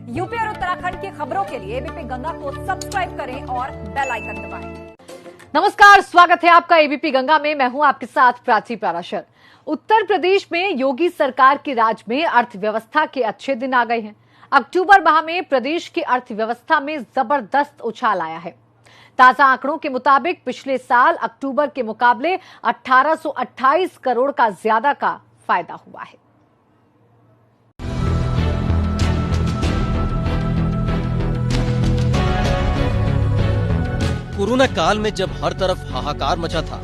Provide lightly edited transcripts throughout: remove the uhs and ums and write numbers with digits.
UP और उत्तराखंड की खबरों के लिए एबीपी गंगा को सब्सक्राइब करें और बेल आइकन दबाएं। नमस्कार, स्वागत है आपका एबीपी गंगा में। मैं हूं आपके साथ प्राची पाराशर। उत्तर प्रदेश में योगी सरकार के राज में अर्थव्यवस्था के अच्छे दिन आ गए हैं। अक्टूबर माह में प्रदेश की अर्थव्यवस्था में जबरदस्त उछाल आया है। ताजा आंकड़ों के मुताबिक पिछले साल अक्टूबर के मुकाबले 1828 करोड़ का ज्यादा का फायदा हुआ है। कोरोना काल में जब हर तरफ हाहाकार मचा था,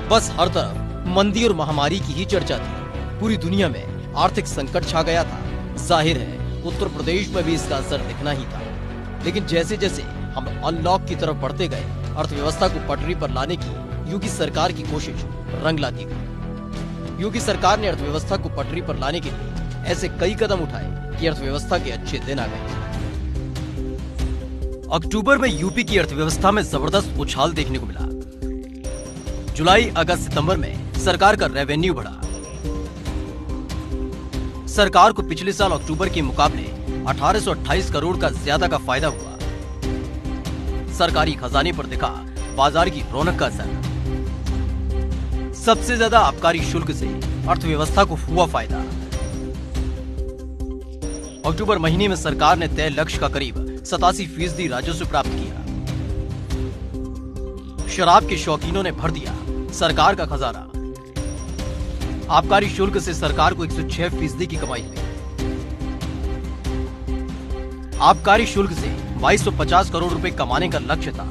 बस हर तरफ मंदी और महामारी की ही चर्चा थी। पूरी दुनिया में आर्थिक संकट छा गया था। जाहिर है उत्तर प्रदेश में भी इसका असर दिखना ही था। लेकिन जैसे जैसे हम अनलॉक की तरफ बढ़ते गए, अर्थव्यवस्था को पटरी पर लाने की योगी सरकार की कोशिश रंग लाती गई। योगी सरकार ने अर्थव्यवस्था को पटरी पर लाने के लिए ऐसे कई कदम उठाए कि अर्थव्यवस्था के अच्छे दिन आ गए। अक्टूबर में यूपी की अर्थव्यवस्था में जबरदस्त उछाल देखने को मिला। जुलाई, अगस्त, सितंबर में सरकार का रेवेन्यू बढ़ा। सरकार को पिछले साल अक्टूबर के मुकाबले 1828 करोड़ का ज्यादा का फायदा हुआ। सरकारी खजाने पर दिखा बाजार की रौनक का असर। सबसे ज्यादा आबकारी शुल्क से अर्थव्यवस्था को हुआ फायदा। अक्टूबर महीने में सरकार ने तय लक्ष्य का करीब 87% राजस्व प्राप्त किया। शराब के शौकीनों ने भर दिया सरकार का खजाना। आबकारी शुल्क से सरकार को 106% की कमाई हुई। आबकारी शुल्क से 2250 करोड़ रुपए कमाने का लक्ष्य था।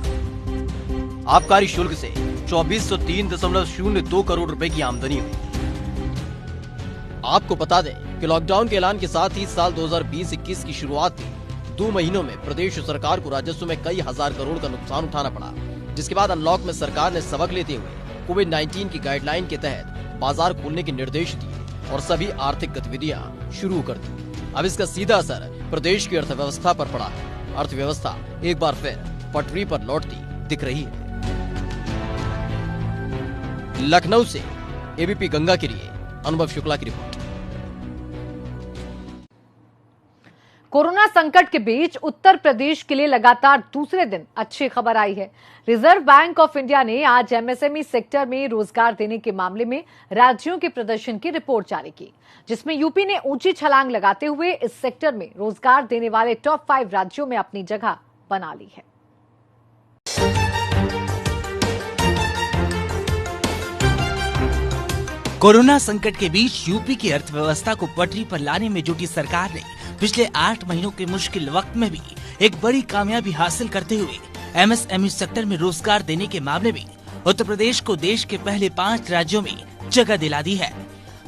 आबकारी शुल्क से 2403.02 करोड़ रुपए की आमदनी हुई। आपको बता दें कि लॉकडाउन के ऐलान के साथ ही साल 2020-21 की शुरुआत थी। 2 महीनों में प्रदेश सरकार को राजस्व में कई हजार करोड़ का नुकसान उठाना पड़ा, जिसके बाद अनलॉक में सरकार ने सबक लेते हुए कोविड-19 की गाइडलाइन के तहत बाजार खोलने के निर्देश दिए और सभी आर्थिक गतिविधियां शुरू कर दी। अब इसका सीधा असर प्रदेश की अर्थव्यवस्था पर पड़ा है। अर्थव्यवस्था एक बार फिर पटरी पर लौटती दिख रही है। लखनऊ से एबीपी गंगा के लिए अनुभव शुक्ला की रिपोर्ट। कोरोना संकट के बीच उत्तर प्रदेश के लिए लगातार दूसरे दिन अच्छी खबर आई है। रिजर्व बैंक ऑफ इंडिया ने आज एमएसएमई सेक्टर में रोजगार देने के मामले में राज्यों के प्रदर्शन की रिपोर्ट जारी की, जिसमें यूपी ने ऊंची छलांग लगाते हुए इस सेक्टर में रोजगार देने वाले टॉप 5 राज्यों में अपनी जगह बना ली है। कोरोना संकट के बीच यूपी की अर्थव्यवस्था को पटरी पर लाने में जुटी सरकार ने पिछले 8 महीनों के मुश्किल वक्त में भी एक बड़ी कामयाबी हासिल करते हुए एमएसएमई सेक्टर में रोजगार देने के मामले में उत्तर प्रदेश को देश के पहले 5 राज्यों में जगह दिला दी है।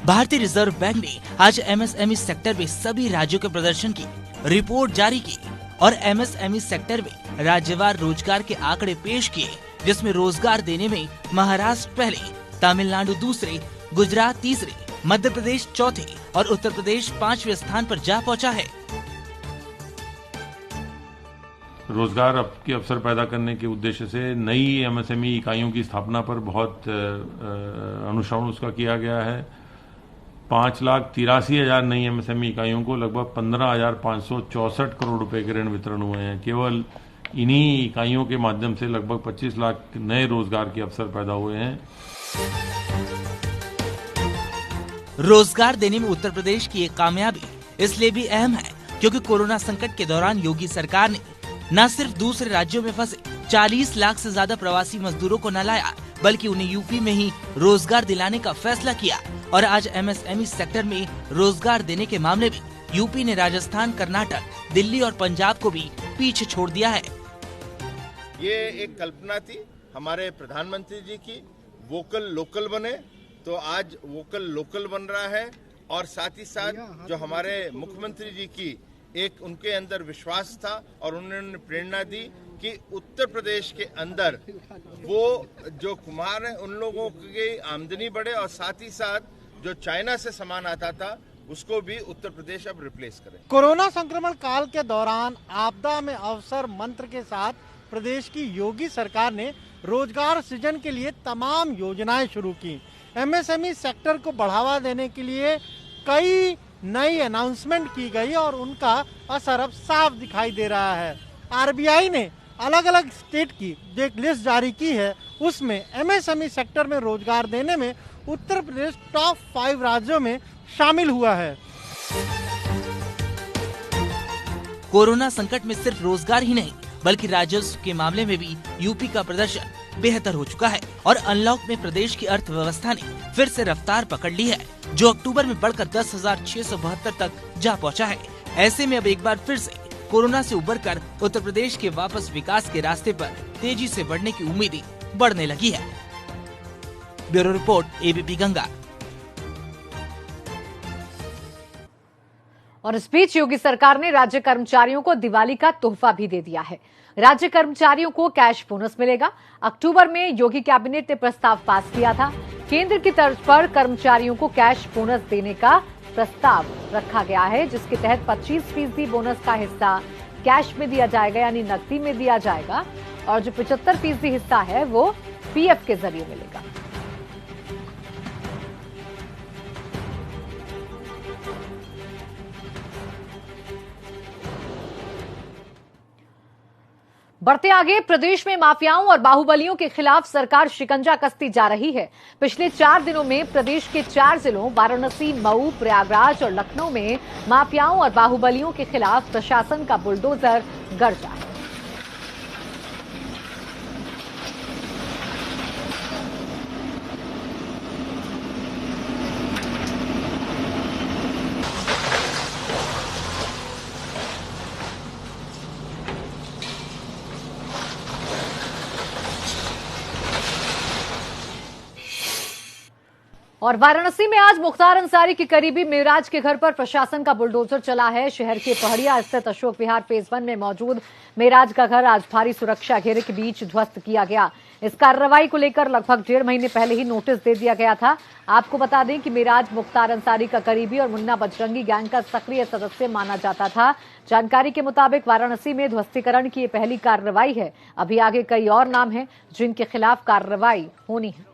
भारतीय रिजर्व बैंक ने आज एमएसएमई सेक्टर में सभी राज्यों के प्रदर्शन की रिपोर्ट जारी की और एमएसएमई सेक्टर में राज्यवार रोजगार के आंकड़े पेश किए, जिसमें रोजगार देने में महाराष्ट्र पहले, तमिलनाडु दूसरे, गुजरात तीसरे, मध्य प्रदेश चौथे और उत्तर प्रदेश 5वें स्थान पर जा पहुंचा है। रोजगार के अवसर पैदा करने के उद्देश्य से नई एमएसएमई इकाइयों की स्थापना पर बहुत अनुश्रवण उसका किया गया है। 5,83,000 नई एमएसएमई इकाइयों को लगभग 15,564 करोड़ रुपए के ऋण वितरण हुए हैं। केवल इन्हीं इकाइयों के माध्यम से लगभग 25 लाख नए रोजगार के अवसर पैदा हुए हैं। रोजगार देने में उत्तर प्रदेश की एक कामयाबी इसलिए भी अहम है क्योंकि कोरोना संकट के दौरान योगी सरकार ने न सिर्फ दूसरे राज्यों में फंसे 40 लाख से ज्यादा प्रवासी मजदूरों को न लाया, बल्कि उन्हें यूपी में ही रोजगार दिलाने का फैसला किया और आज एमएसएमई सेक्टर में रोजगार देने के मामले में यूपी ने राजस्थान, कर्नाटक, दिल्ली और पंजाब को भी पीछे छोड़ दिया है। ये एक कल्पना थी हमारे प्रधानमंत्री जी की, वोकल लोकल बने, तो आज वोकल लोकल बन रहा है। और साथ ही साथ जो हमारे मुख्यमंत्री जी की एक उनके अंदर विश्वास था और उन्होंने प्रेरणा दी कि उत्तर प्रदेश के अंदर वो जो कुम्हार हैं उन लोगों की आमदनी बढ़े और साथ ही साथ जो चाइना से सामान आता था उसको भी उत्तर प्रदेश अब रिप्लेस करे। कोरोना संक्रमण काल के दौरान आपदा में अवसर मंत्र के साथ प्रदेश की योगी सरकार ने रोजगार सृजन के लिए तमाम योजनाएं शुरू की। एमएसएमई सेक्टर को बढ़ावा देने के लिए कई नई अनाउंसमेंट की गई और उनका असर अब साफ दिखाई दे रहा है। आरबीआई ने अलग अलग स्टेट की जो एक लिस्ट जारी की है, उसमें एमएसएमई सेक्टर में रोजगार देने में उत्तर प्रदेश टॉप 5 राज्यों में शामिल हुआ है। कोरोना संकट में सिर्फ रोजगार ही नहीं बल्कि राजस्व के मामले में भी यूपी का प्रदर्शन बेहतर हो चुका है और अनलॉक में प्रदेश की अर्थव्यवस्था ने फिर से रफ्तार पकड़ ली है, जो अक्टूबर में बढ़कर 10,672 तक जा पहुंचा है। ऐसे में अब एक बार फिर से कोरोना से उबरकर उत्तर प्रदेश के वापस विकास के रास्ते पर तेजी से बढ़ने की उम्मीदें बढ़ने लगी है। Bureau report, ABP Ganga. और इस बीच योगी सरकार ने राज्य कर्मचारियों को दिवाली का तोहफा भी दे दिया है। राज्य कर्मचारियों को कैश बोनस मिलेगा। अक्टूबर में योगी कैबिनेट ने प्रस्ताव पास किया था। केंद्र की तर्ज पर कर्मचारियों को कैश बोनस देने का प्रस्ताव रखा गया है, जिसके तहत 25% बोनस का हिस्सा कैश में दिया जाएगा, यानी नकदी में दिया जाएगा, और जो 75% हिस्सा है वो पीएफ के जरिए मिलेगा। बढ़ते आगे, प्रदेश में माफियाओं और बाहुबलियों के खिलाफ सरकार शिकंजा कसती जा रही है। पिछले 4 दिनों में प्रदेश के 4 जिलों वाराणसी, मऊ, प्रयागराज और लखनऊ में माफियाओं और बाहुबलियों के खिलाफ प्रशासन का बुलडोजर गरजा है। और वाराणसी में आज मुख्तार अंसारी के करीबी मेराज के घर पर प्रशासन का बुलडोजर चला है। शहर के पहड़िया स्थित अशोक विहार फेज 1 में मौजूद मेराज का घर आज भारी सुरक्षा घेरे के बीच ध्वस्त किया गया। इस कार्रवाई को लेकर लगभग 1.5 महीने पहले ही नोटिस दे दिया गया था। आपको बता दें कि मेराज मुख्तार अंसारी का करीबी और मुन्ना बजरंगी गैंग का सक्रिय सदस्य माना जाता था। जानकारी के मुताबिक वाराणसी में ध्वस्तीकरण की ये पहली कार्रवाई है। अभी आगे कई और नाम हैं जिनके खिलाफ कार्रवाई होनी है।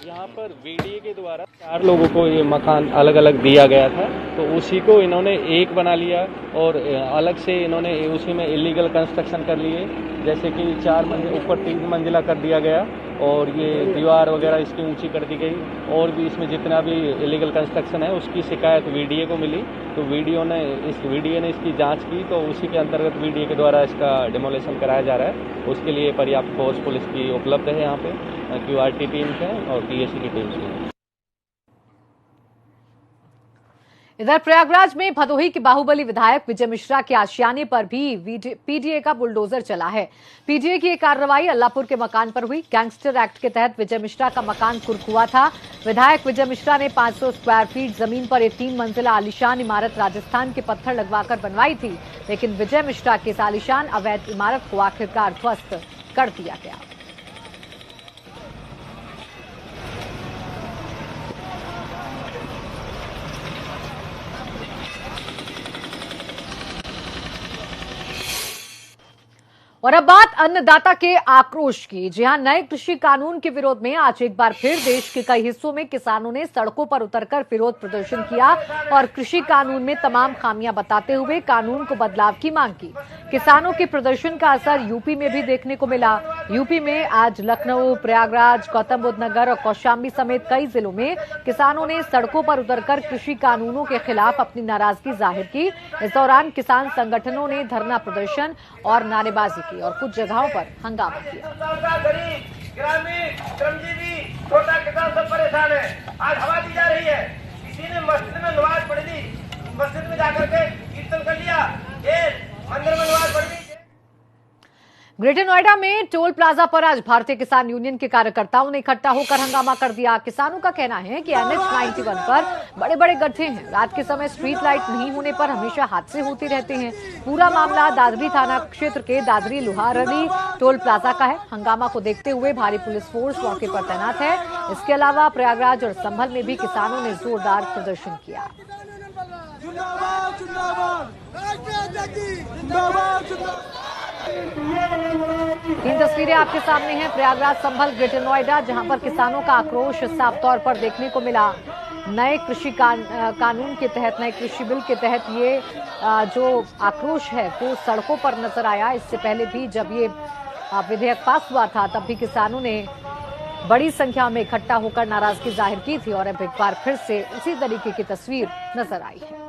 यहाँ पर वीडीए के द्वारा 4 लोगों को ये मकान अलग अलग दिया गया था, तो उसी को इन्होंने एक बना लिया और अलग से इन्होंने उसी में इलीगल कंस्ट्रक्शन कर लिए, जैसे कि 4 मंजिला ऊपर 3 मंजिला कर दिया गया और ये दीवार वगैरह इसकी ऊंची कर दी गई। और भी इसमें जितना भी इलीगल कंस्ट्रक्शन है उसकी शिकायत वीडीए को मिली, तो वीडीए ने इसकी जांच की, तो उसी के अंतर्गत वीडीए के द्वारा इसका डिमोलेशन कराया जा रहा है। उसके लिए पर्याप्त फोर्स पुलिस की उपलब्ध है, यहाँ पे क्यूआरटी टीम्स हैं और पीएसी की टीम्स हैं। इधर प्रयागराज में भदोही के बाहुबली विधायक विजय मिश्रा के आशियाने पर भी पीडीए का बुलडोजर चला है। पीडीए की एक कार्रवाई अल्लापुर के मकान पर हुई। गैंगस्टर एक्ट के तहत विजय मिश्रा का मकान कुरकुआ था। विधायक विजय मिश्रा ने 500 स्क्वायर फीट जमीन पर एक 3 मंजिला आलीशान इमारत राजस्थान के पत्थर लगवाकर बनवाई थी, लेकिन विजय मिश्रा के इस आलीशान अवैध इमारत को आखिरकार ध्वस्त कर दिया गया। और अब बात अन्नदाता के आक्रोश की। जी हां, नए कृषि कानून के विरोध में आज एक बार फिर देश के कई हिस्सों में किसानों ने सड़कों पर उतरकर विरोध प्रदर्शन किया और कृषि कानून में तमाम खामियां बताते हुए कानून को बदलाव की मांग की। किसानों के प्रदर्शन का असर यूपी में भी देखने को मिला। यूपी में आज लखनऊ, प्रयागराज, गौतम बुद्ध नगर और कौशाम्बी समेत कई जिलों में किसानों ने सड़कों पर उतरकर कृषि कानूनों के खिलाफ अपनी नाराजगी जाहिर की। इस दौरान किसान संगठनों ने धरना प्रदर्शन और नारेबाजी की और कुछ जगहों पर हंगामा किया। ग्रामीण, श्रमजीवी, छोटा किसान सब परेशान है। आज हवा दी जा रही है, किसी ने मस्जिद में नमाज पढ़ ली, मस्जिद में जाकर के कीर्तन कर लिया, मंदिर में नमाज पढ़ ली। ग्रेटर नोएडा में टोल प्लाजा पर आज भारतीय किसान यूनियन के कार्यकर्ताओं ने इकट्ठा होकर हंगामा कर दिया। किसानों का कहना है कि NH 91 पर बड़े बड़े गड्ढे हैं। रात के समय स्ट्रीट लाइट नहीं होने पर हमेशा हादसे होते रहते हैं। पूरा मामला दादरी थाना क्षेत्र के दादरी लोहारली टोल प्लाजा का है। हंगामा को देखते हुए भारी पुलिस फोर्स मौके पर तैनात है। इसके अलावा प्रयागराज और संभल में भी किसानों ने जोरदार प्रदर्शन किया। तीन तस्वीरें आपके सामने हैं। प्रयागराज, संभल, ग्रेटर नोएडा, जहां पर किसानों का आक्रोश साफ तौर पर देखने को मिला। नए कृषि कानून के तहत, नए कृषि बिल के तहत ये जो आक्रोश है वो सड़कों पर नजर आया। इससे पहले भी जब ये विधेयक पास हुआ था तब भी किसानों ने बड़ी संख्या में इकट्ठा होकर नाराजगी जाहिर की थी और अब एक बार फिर से उसी तरीके की तस्वीर नजर आई है।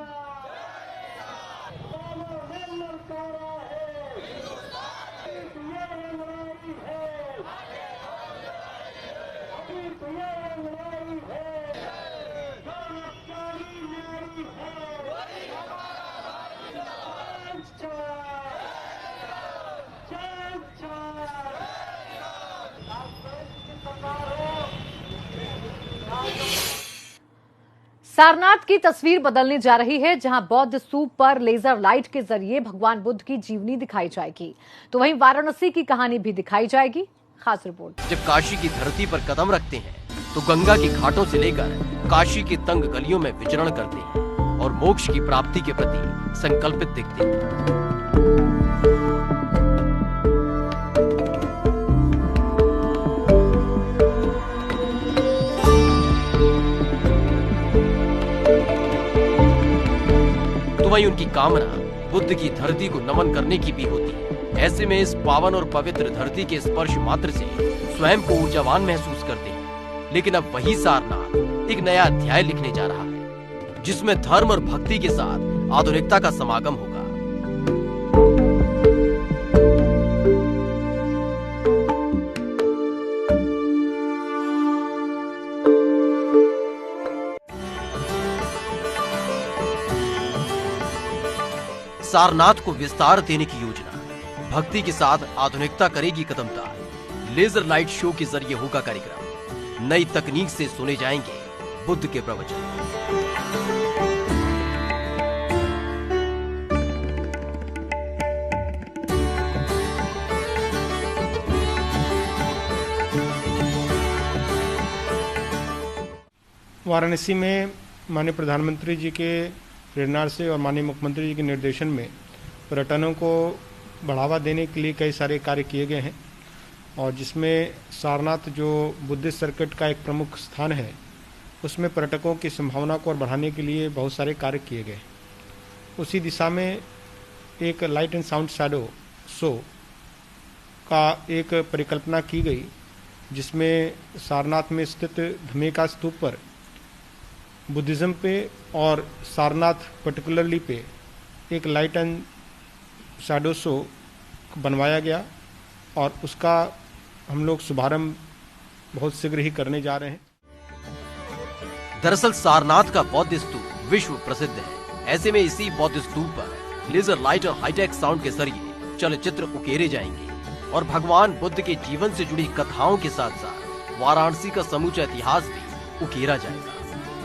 सारनाथ की तस्वीर बदलने जा रही है, जहां बौद्ध स्तूप पर लेजर लाइट के जरिए भगवान बुद्ध की जीवनी दिखाई जाएगी, तो वहीं वाराणसी की कहानी भी दिखाई जाएगी। खास रिपोर्ट। जब काशी की धरती पर कदम रखते हैं तो गंगा के घाटों से लेकर काशी की तंग गलियों में विचरण करते हैं और मोक्ष की प्राप्ति के प्रति संकल्पित दिखते हैं। तो वहीं उनकी कामना बुद्ध की धरती को नमन करने की भी होती है। ऐसे में इस पावन और पवित्र धरती के स्पर्श मात्र से स्वयं को ऊर्जावान महसूस करते हैं। लेकिन अब वही सारनाथ एक नया अध्याय लिखने जा रहा है, जिसमें धर्म और भक्ति के साथ आधुनिकता का समागम होगा। सारनाथ को विस्तार देने की योजना, भक्ति के साथ आधुनिकता करेगी कदम ताल। लेजर लाइट शो के जरिए होगा कार्यक्रम, नई तकनीक से सुने जाएंगे बुद्ध के प्रवचन। वाराणसी में माननीय प्रधानमंत्री जी के प्रेरणा से और माननीय मुख्यमंत्री जी के निर्देशन में पर्यटनों को बढ़ावा देने के लिए कई सारे कार्य किए गए हैं, और जिसमें सारनाथ जो बुद्धिस्ट सर्किट का एक प्रमुख स्थान है, उसमें पर्यटकों की संभावना को और बढ़ाने के लिए बहुत सारे कार्य किए गए। उसी दिशा में एक light and sound shadow show का एक परिकल्पना की गई, जिसमें सारनाथ में स्थित धमेका स्तूप पर बुद्धिज़्म पे और सारनाथ पर्टिकुलरली पे एक लाइट एंड शैडो शो बनवाया गया, और उसका हम लोग शुभारंभ बहुत शीघ्र ही करने जा रहे हैं। दरअसल सारनाथ का बौद्ध स्तूप विश्व प्रसिद्ध है। ऐसे में इसी बौद्ध स्तूप पर लेजर लाइट और हाईटेक साउंड के जरिए चलचित्र उकेरे जाएंगे और भगवान बुद्ध के जीवन से जुड़ी कथाओं के साथ साथ वाराणसी का समूचा इतिहास भी उकेरा जाएगा।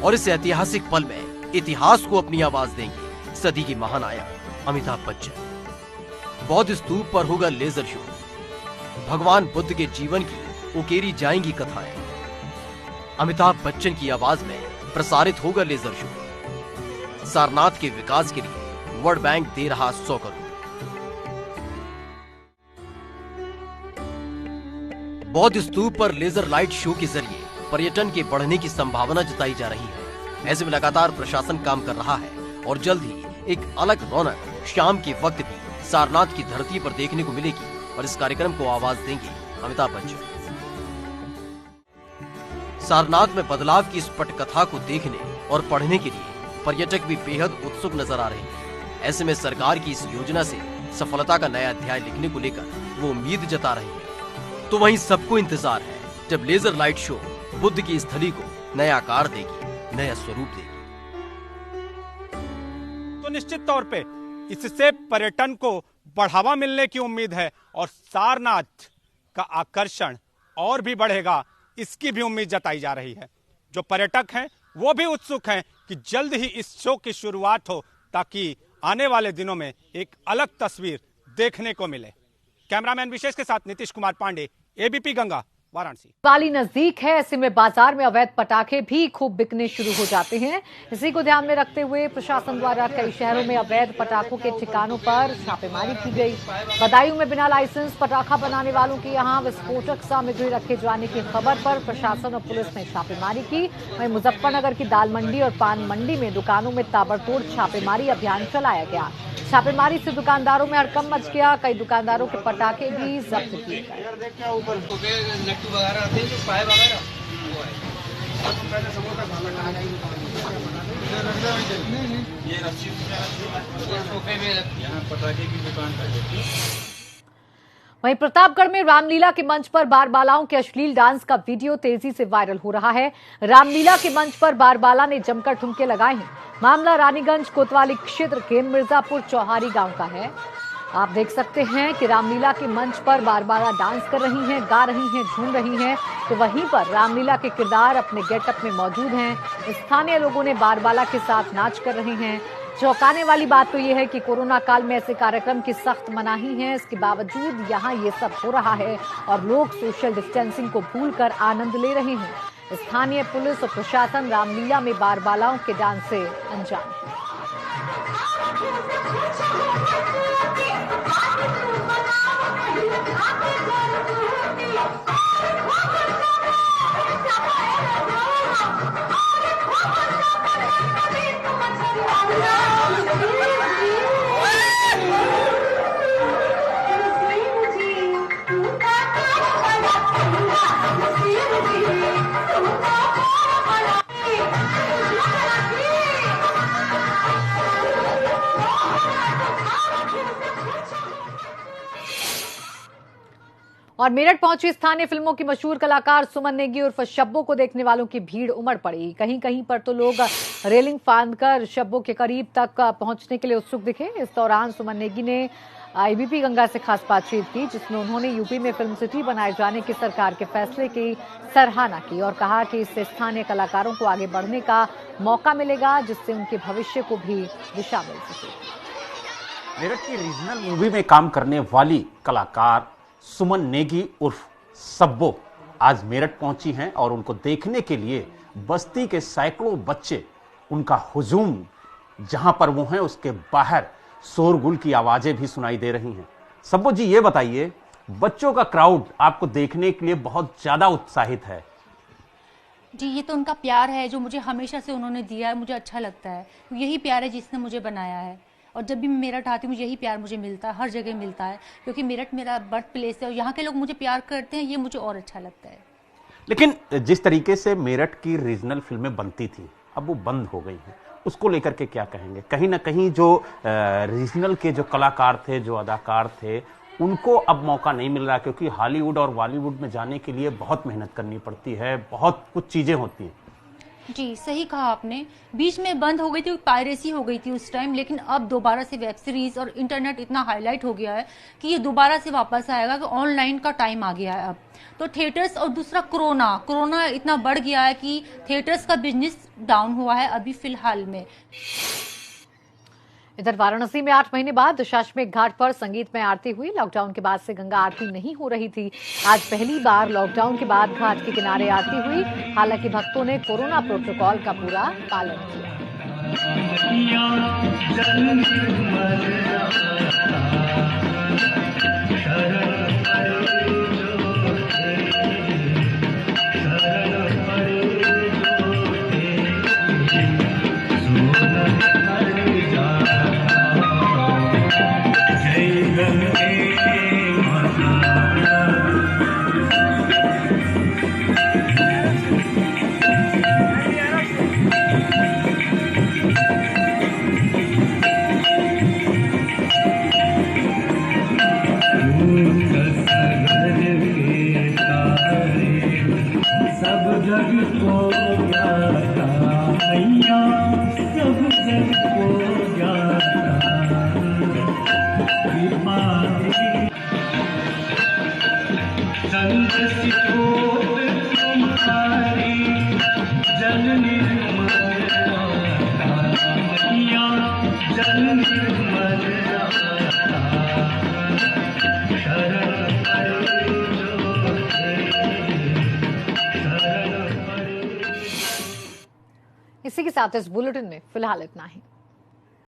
और इस ऐतिहासिक पल में इतिहास को अपनी आवाज देंगे सदी की महानायक अमिताभ बच्चन। बौद्ध स्तूप पर होगा लेजर शो, भगवान बुद्ध के जीवन की उकेरी जाएंगी कथाएं। अमिताभ बच्चन की आवाज में प्रसारित होगा लेजर शो। सारनाथ के विकास के लिए वर्ल्ड बैंक दे रहा 100 करोड़। बौद्ध स्तूप पर लेजर लाइट शो के जरिए पर्यटन के बढ़ने की संभावना जताई जा रही है। ऐसे में लगातार प्रशासन काम कर रहा है और जल्द ही एक अलग रौनक शाम के वक्त भी सारनाथ की धरती पर देखने को मिलेगी और इस कार्यक्रम को आवाज देंगे अमिताभ बच्चन। सारनाथ में बदलाव की इस पटकथा को देखने और पढ़ने के लिए पर्यटक भी बेहद उत्सुक नजर आ रहे हैं। ऐसे में सरकार की इस योजना से सफलता का नया अध्याय लिखने को लेकर वो उम्मीद जता रहे हैं। तो वहीं सबको इंतजार है जब लेजर लाइट शो बुद्ध की स्थली को नया आकार देगी, नया स्वरूप देगी। तो निश्चित तौर पे इससे पर्यटन को बढ़ावा मिलने की उम्मीद है और सारनाथ का आकर्षण और भी बढ़ेगा, इसकी भी उम्मीद जताई जा रही है। जो पर्यटक हैं वो भी उत्सुक हैं कि जल्द ही इस शो की शुरुआत हो, ताकि आने वाले दिनों में एक अलग तस्वीर देखने को मिले। कैमरामैन विशेष के साथ नीतीश कुमार पांडे, एबीपी गंगा, वाराणसी। दिवाली नजदीक है, ऐसे में बाजार में अवैध पटाखे भी खूब बिकने शुरू हो जाते हैं। इसी को ध्यान में रखते हुए प्रशासन द्वारा कई शहरों में अवैध पटाखों के ठिकानों पर छापेमारी की गई। बदायूं में बिना लाइसेंस पटाखा बनाने वालों के यहां विस्फोटक सामग्री रखे जाने की खबर पर प्रशासन और पुलिस ने छापेमारी की। वहीं मुजफ्फरनगर की दाल मंडी और पान मंडी में दुकानों में ताबड़तोड़ छापेमारी अभियान चलाया गया। छापेमारी से दुकानदारों में हड़कंप मच गया। कई दुकानदारों के पटाखे भी जब्त किए गए। वहीं प्रतापगढ़ में रामलीला के मंच पर बारबालाओं के अश्लील डांस का वीडियो तेजी से वायरल हो रहा है। रामलीला के मंच पर बारबाला ने जमकर ठुमके लगाए हैं। मामला रानीगंज कोतवाली क्षेत्र के मिर्जापुर चौहारी गांव का है। आप देख सकते हैं कि रामलीला के मंच पर बारबाला डांस कर रही हैं, गा रही हैं, झूम रही हैं, तो वहीं पर रामलीला के किरदार अपने गेटअप में मौजूद हैं। स्थानीय लोगों ने बारबाला के साथ नाच कर रहे हैं। चौंकाने वाली बात तो यह है कि कोरोना काल में ऐसे कार्यक्रम की सख्त मनाही है। इसके बावजूद यहाँ ये सब हो रहा है और लोग सोशल डिस्टेंसिंग को भूलकर आनंद ले रहे हैं। स्थानीय पुलिस और प्रशासन रामलीला में बारबालाओं के डांस से अनजान है। और मेरठ पहुंची स्थानीय फिल्मों की मशहूर कलाकार सुमन नेगी उर्फ शब्बो को देखने वालों की भीड़ उमड़ पड़ी। कहीं कहीं पर तो लोग रेलिंग फांदकर शब्बो के करीब तक पहुंचने के लिए उत्सुक दिखे। इस दौरान सुमन नेगी ने एबीपी गंगा से खास बातचीत की, जिसमें उन्होंने यूपी में फिल्म सिटी बनाए जाने के सरकार के फैसले की सराहना की और कहा कि इससे स्थानीय कलाकारों को आगे बढ़ने का मौका मिलेगा, जिससे उनके भविष्य को भी दिशा मिल सके। मेरठ की रीजनल मूवी में काम करने वाली कलाकार सुमन नेगी उर्फ सब्बो आज मेरठ पहुंची हैं और उनको देखने के लिए बस्ती के सैकड़ों बच्चे, उनका हुजूम जहां पर वो हैं उसके बाहर शोरगुल की आवाजें भी सुनाई दे रही हैं। सब्बो जी, ये बताइए, बच्चों का क्राउड आपको देखने के लिए बहुत ज्यादा उत्साहित है। जी, ये तो उनका प्यार है जो मुझे हमेशा से उन्होंने दिया है। मुझे अच्छा लगता है, यही प्यार है जिसने मुझे बनाया है और जब भी मैं मेरठ आती हूँ यही प्यार मुझे मिलता है, हर जगह मिलता है, क्योंकि मेरठ मेरा बर्थ प्लेस है और यहाँ के लोग मुझे प्यार करते हैं, ये मुझे और अच्छा लगता है। लेकिन जिस तरीके से मेरठ की रीजनल फिल्में बनती थी अब वो बंद हो गई हैं, उसको लेकर के क्या कहेंगे? कहीं ना कहीं जो रीजनल के जो कलाकार थे, जो अदाकार थे, उनको अब मौका नहीं मिल रहा, क्योंकि हॉलीवुड और बॉलीवुड में जाने के लिए बहुत मेहनत करनी पड़ती है, बहुत कुछ चीजें होती हैं। जी, सही कहा आपने। बीच में बंद हो गई थी, पायरेसी हो गई थी उस टाइम, लेकिन अब दोबारा से वेब सीरीज और इंटरनेट इतना हाईलाइट हो गया है कि ये दोबारा से वापस आएगा कि ऑनलाइन का टाइम आ गया है अब तो थिएटर्स। और दूसरा कोरोना इतना बढ़ गया है कि थिएटर्स का बिजनेस डाउन हुआ है अभी फिलहाल में। इधर वाराणसी में 8 महीने बाद दशाश्वमेध घाट पर संगीतमय आरती हुई। लॉकडाउन के बाद से गंगा आरती नहीं हो रही थी। आज पहली बार लॉकडाउन के बाद घाट के किनारे आरती हुई। हालांकि भक्तों ने कोरोना प्रोटोकॉल का पूरा पालन किया। सब जग को ज्ञाता मैया, सब जग को ज्ञाता। इसी के साथ इस बुलेटिन में फिलहाल इतना ही।